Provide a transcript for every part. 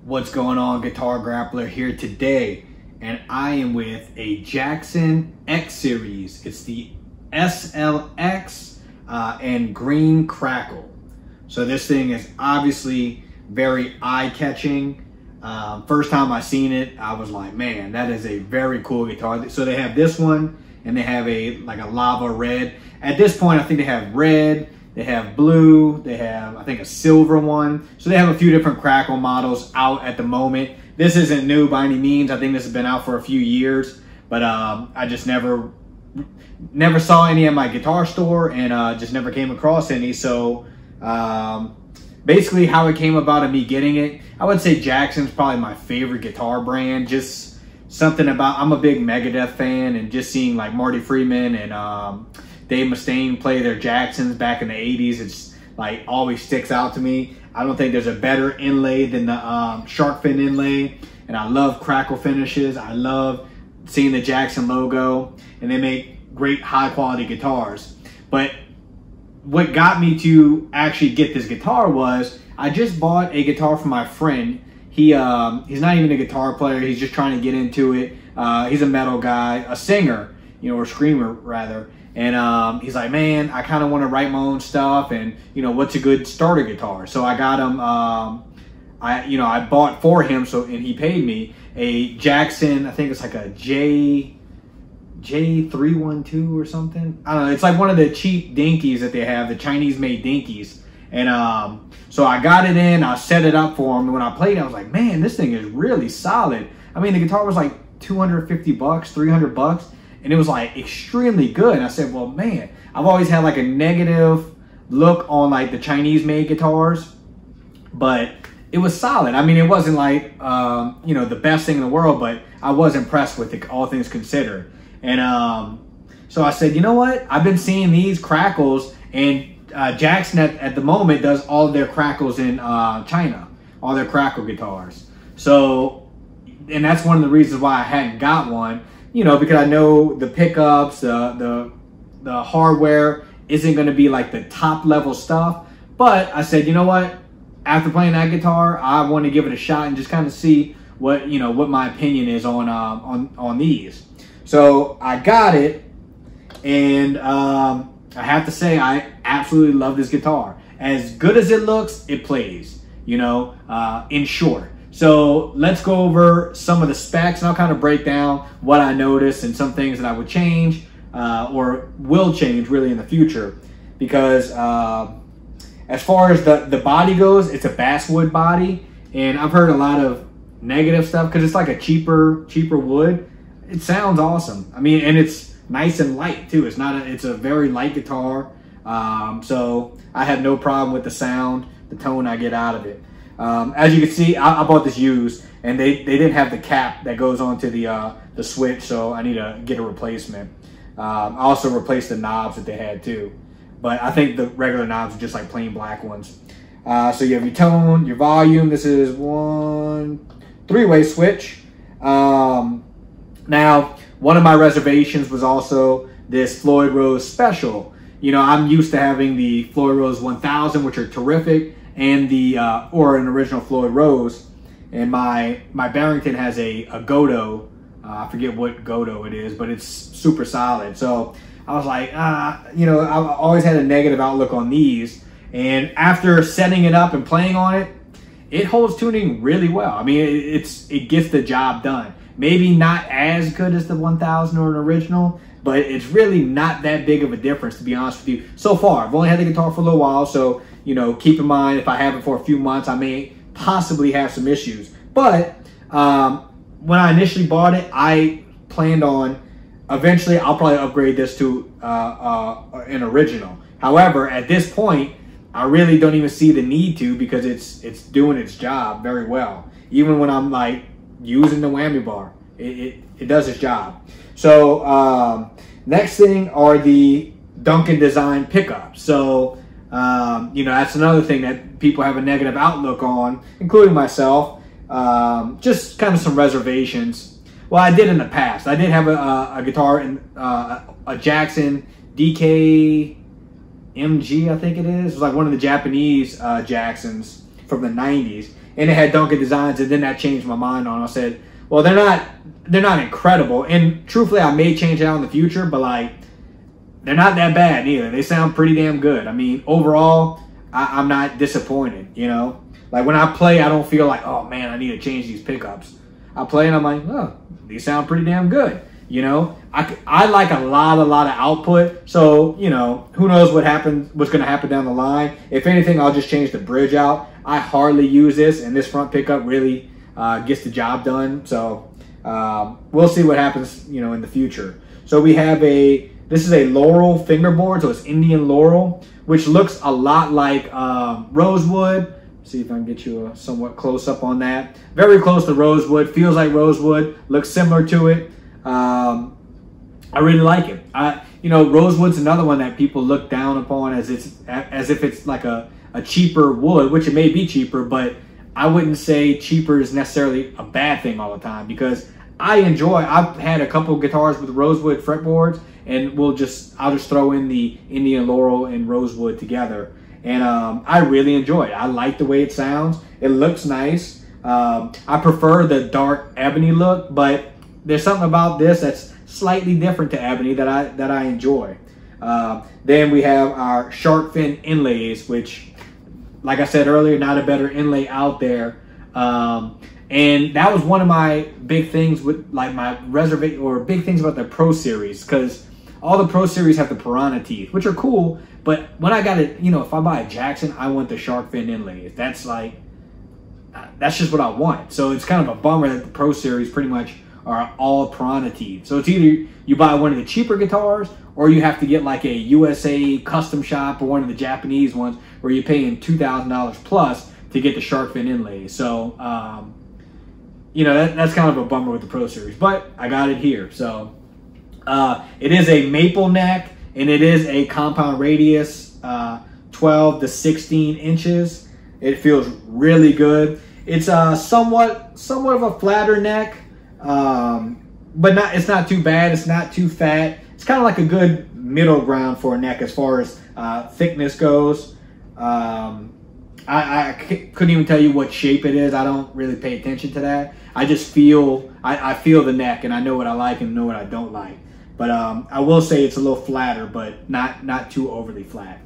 What's going on, Guitar Grappler here today, and I am with a Jackson X Series. It's the SLX and green Crackle. So this thing is obviously very eye-catching. First time I seen it, I was like, man, that is a very cool guitar. So they have this one, and they have a lava red. At this point, I think they have red, they have blue, they have, I think, a silver one. So they have a few different Crackle models out at the moment. this isn't new by any means. I think this has been out for a few years, but I just never saw any at my guitar store, and just never came across any. So basically how it came about of me getting it, I would say Jackson's probably my favorite guitar brand. Just something about, I'm a big Megadeth fan, and just seeing like Marty Friedman and Dave Mustaine play their Jacksons back in the 80s, it's like always sticks out to me. I don't think there's a better inlay than the shark fin inlay, and I love Crackle finishes. I love seeing the Jackson logo, and they make great high quality guitars. But what got me to actually get this guitar was I just bought a guitar from my friend. He's not even a guitar player. He's just trying to get into it. He's a metal guy, a singer, you know, or screamer rather. And he's like, man, I kind of want to write my own stuff, and you know, what's a good starter guitar? So I got him. I bought for him, and he paid me a Jackson. I think it's like a J312 or something. I don't know. It's like one of the cheap dinkies that they have, the Chinese made dinkies. And so I got it in. I set it up for him, and when I played, I was like, man, this thing is really solid. I mean, the guitar was like $250, $300. And it was like extremely good. And I said, well, man, I've always had like a negative look on like the Chinese made guitars, but it was solid. I mean, it wasn't like, you know, the best thing in the world, but I was impressed with it, all things considered. And so I said, you know what? I've been seeing these Crackles, and Jackson at the moment does all of their Crackles in China, all their Crackle guitars. So, and that's one of the reasons why I hadn't got one. You know, because I know the pickups, the hardware isn't going to be like the top level stuff. But I said, you know what? After playing that guitar, I want to give it a shot and just kind of see what, you know, what my opinion is on these. So I got it, and I have to say I absolutely love this guitar. As good as it looks, it plays. You know, in short. So let's go over some of the specs, and I'll kind of break down what I noticed and some things that I would change or will change really in the future. Because as far as the body goes, it's a basswood body, and I've heard a lot of negative stuff because it's like a cheaper wood. It sounds awesome. I mean, and it's nice and light too. It's a very light guitar. So I have no problem with the sound, the tone I get out of it. As you can see, I bought this used, and they didn't have the cap that goes onto the switch, so I need to get a replacement. I also replaced the knobs that they had too, but I think the regular knobs are just like plain black ones. So you have your tone, your volume. This is one three-way switch. Now, one of my reservations was also this Floyd Rose Special. You know, I'm used to having the Floyd Rose 1000, which are terrific, and the or an original Floyd Rose, and my Barrington has a Godo. I forget what Godo it is, but it's super solid. So I was like, you know, I've always had a negative outlook on these, and after setting it up and playing on it, it holds tuning really well. I mean, it gets the job done. Maybe not as good as the 1000 or an original, but it's really not that big of a difference, to be honest with you. So far, I've only had the guitar for a little while, so, you know, keep in mind, if I have it for a few months, I may possibly have some issues. But when I initially bought it, I planned on, eventually, I'll probably upgrade this to an original. However, at this point, I really don't even see the need to, because it's doing its job very well. Even when I'm like using the whammy bar, it does its job. So next thing are the Duncan design pickups. So you know, that's another thing that people have a negative outlook on, including myself. Just kind of some reservations. Well, I did in the past. I did have a guitar in a Jackson DK MG, I think it is. It was like one of the Japanese Jacksons from the 90s, and it had Duncan designs. And then that changed my mind on. I said, well, they're not incredible, and truthfully, I may change it out in the future, but like, they're not that bad either. They sound pretty damn good. I mean, overall, I'm not disappointed. You know, like when I play, I don't feel like, oh man, I need to change these pickups. I play and I'm like, oh, these sound pretty damn good. You know, I like a lot of output. So, you know, who knows what's going to happen down the line. If anything, I'll just change the bridge out. I hardly use this, and this front pickup really gets the job done. So we'll see what happens, you know, in the future. So we have this is a Laurel Fingerboard, so it's Indian Laurel, which looks a lot like rosewood. See if I can get you a somewhat close up on that. Very close to rosewood, feels like rosewood, looks similar to it. I really like it. You know, rosewood's another one that people look down upon as if it's like a cheaper wood, which it may be cheaper, but I wouldn't say cheaper is necessarily a bad thing all the time, because I've had a couple guitars with rosewood fretboards, and I'll just throw in the Indian Laurel and rosewood together. And I really enjoy it. I like the way it sounds. It looks nice. I prefer the dark ebony look, but there's something about this that's slightly different to ebony that I enjoy. Then we have our shark fin inlays, which, like I said earlier, not a better inlay out there. And that was one of my big things with like my reservation, or big things about the Pro Series, because all the Pro Series have the piranha teeth, which are cool. But when I got it, you know, if I buy a Jackson, I want the shark fin inlays. That's just what I want. So it's kind of a bummer that the Pro Series pretty much are all piranha teeth. So it's either you buy one of the cheaper guitars, or you have to get like a USA custom shop or one of the Japanese ones where you're paying $2,000 plus to get the shark fin inlays. So, you know, that's kind of a bummer with the Pro Series, but I got it here. So it is a maple neck, and it is a compound radius, 12 to 16 inches. It feels really good. It's somewhat of a flatter neck, but it's not too bad. It's not too fat. It's kind of like a good middle ground for a neck as far as thickness goes. I couldn't even tell you what shape it is. I don't really pay attention to that. I just feel, I feel the neck, and I know what I like and know what I don't like. But I will say it's a little flatter, but not too overly flat.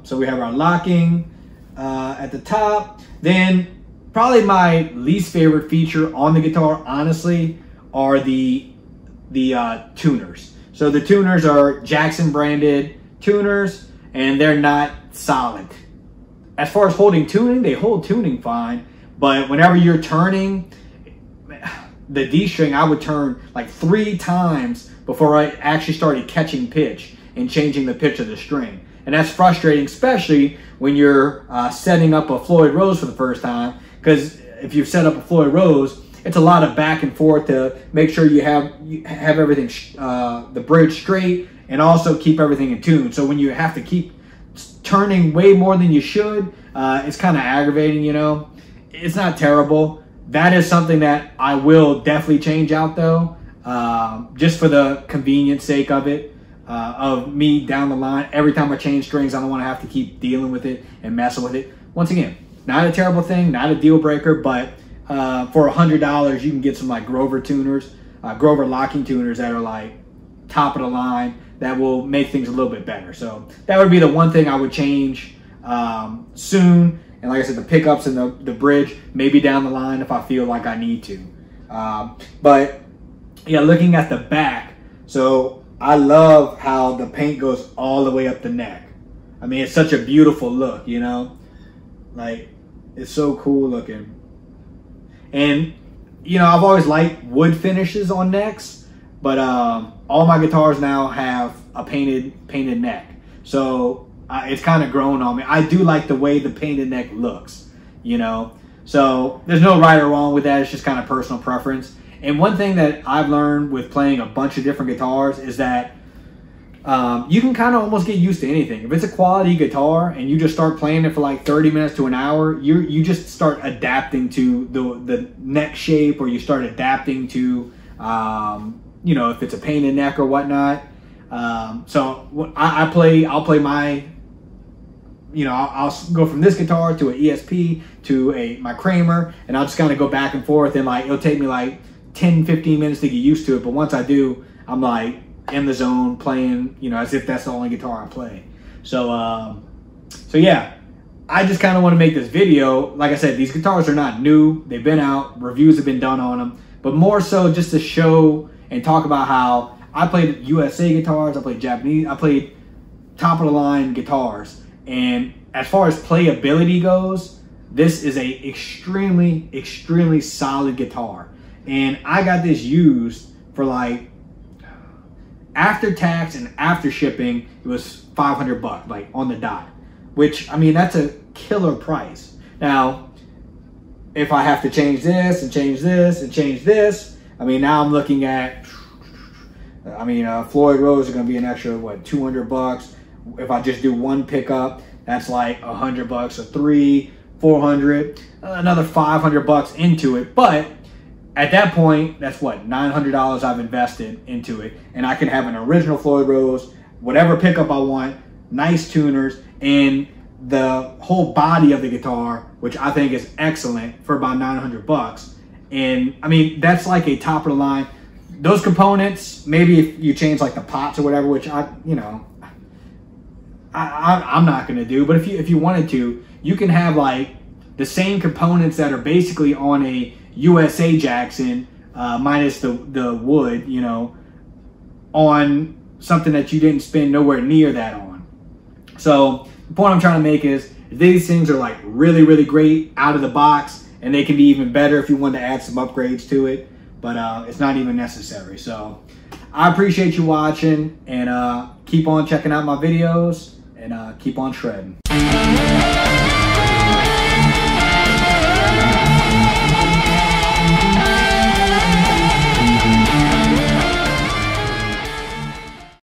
So we have our locking at the top. Then probably my least favorite feature on the guitar, honestly, are the tuners. So the tuners are Jackson branded tuners, and they're not solid. As far as holding tuning, they hold tuning fine, but whenever you're turning the D string, I would turn like 3 times before I actually started catching pitch and changing the pitch of the string. And that's frustrating, especially when you're setting up a Floyd Rose for the first time, because if you've set up a Floyd Rose, it's a lot of back and forth to make sure you have everything, the bridge straight, and also keep everything in tune. So when you have to keep turning way more than you should, it's kind of aggravating, you know. It's not terrible. That is something that I will definitely change out though, just for the convenience sake of it, of me down the line. Every time I change strings, I don't want to have to keep dealing with it and messing with it. Once again, not a terrible thing, not a deal breaker, but for $100, you can get some like Grover tuners, Grover locking tuners that are like top of the line, that will make things a little bit better. So that would be the one thing I would change soon. And like I said, the pickups and the bridge, maybe down the line if I feel like I need to. But yeah, looking at the back, so I love how the paint goes all the way up the neck. I mean, it's such a beautiful look, you know? Like, it's so cool looking. And, you know, I've always liked wood finishes on necks, but all my guitars now have a painted neck. So it's kind of grown on me. I do like the way the painted neck looks, you know? So there's no right or wrong with that. It's just kind of personal preference. And one thing that I've learned with playing a bunch of different guitars is that you can kind of almost get used to anything. If it's a quality guitar and you just start playing it for like 30 minutes to an hour, you just start adapting to the neck shape, or you start adapting to, you know, if it's a painted neck or whatnot. So I'll play my, you know, I'll go from this guitar to an ESP to my Kramer, and I'll just kind of go back and forth, and like it'll take me like 10-15 minutes to get used to it. But once I do, I'm like in the zone playing, you know, as if that's the only guitar I play. So so yeah, I just kind of want to make this video. Like I said, these guitars are not new. They've been out, reviews have been done on them, but more so just to show and talk about how I played USA guitars, I played Japanese, I played top of the line guitars. And as far as playability goes, this is a extremely solid guitar. And I got this used for like, after tax and after shipping, it was $500, like on the dot, which, I mean, that's a killer price. Now, if I have to change this and change this and change this, I mean, now I'm looking at, I mean, Floyd Rose are going to be an extra, what, $200. If I just do one pickup, that's like $100, so 300, 400, another $500 into it. But at that point, that's what, $900 I've invested into it. And I can have an original Floyd Rose, whatever pickup I want, nice tuners, and the whole body of the guitar, which I think is excellent, for about $900. And I mean, that's like a top of the line. Those components, maybe if you change like the pots or whatever, which I'm not gonna do, but if you wanted to, you can have like the same components that are basically on a USA Jackson, minus the wood, you know, on something that you didn't spend nowhere near that on. So the point I'm trying to make is, these things are like really great out of the box, and they can be even better if you want to add some upgrades to it, but it's not even necessary. So I appreciate you watching, and keep on checking out my videos, and keep on shredding.